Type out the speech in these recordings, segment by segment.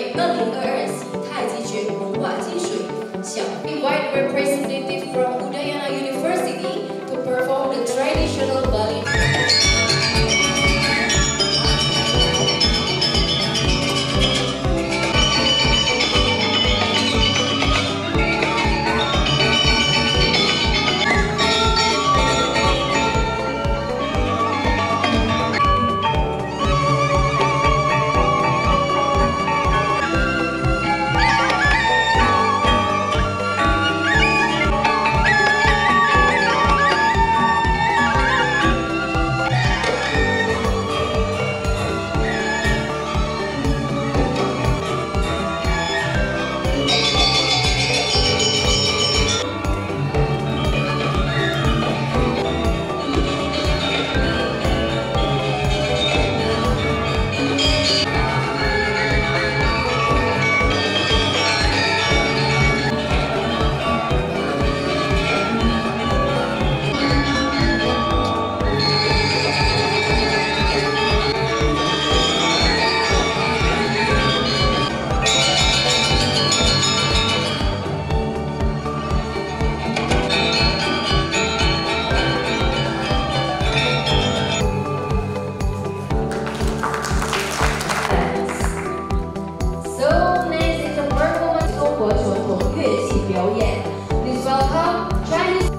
为2022系太极拳文化金水，想 invite representative from Udayana University to perform the traditional Bali. Please welcome Chinese.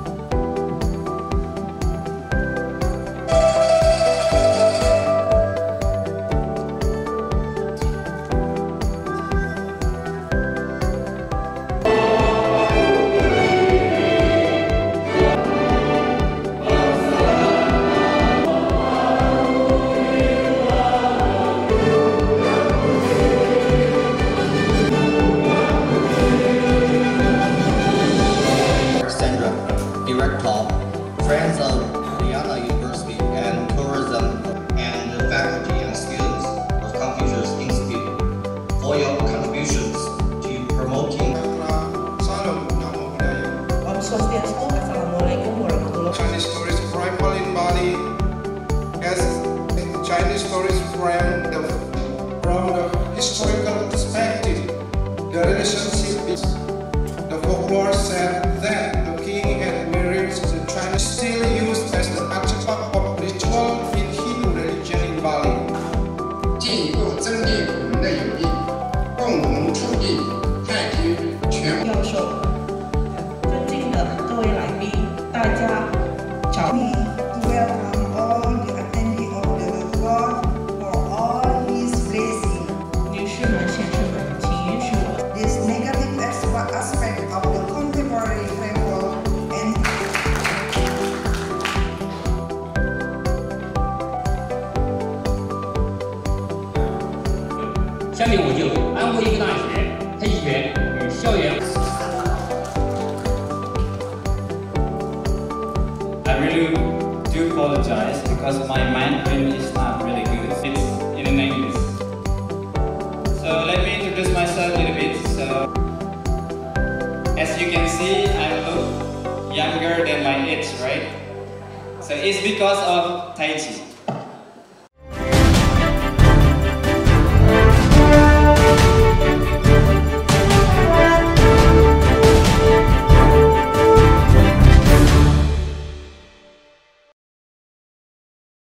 Director, friends of Udayana University and tourism, and the faculty and students of Confucius Institute for your contributions to promoting Chinese tourist arrival in Bali as Chinese tourists from the historical perspective. The relationship is the folklore said that the king had married the Chinese, still used as the artifact of ritual in Hindu religion in Bali. 进一步增进我们的友谊，共同促进太极拳。教授，尊敬的各位来宾，大家早。Welcome all the attendees of the Lord for all His blessing. 女士们、先生们，请允许我。This negative aspect of the contemporary framework and 下面我就安徽医科大学太极拳与校园。I really do apologize because my Mandarin is not really good. It's in English. So let me introduce myself a little bit. So as you can see, I look younger than my age, right? So it's because of Tai Chi.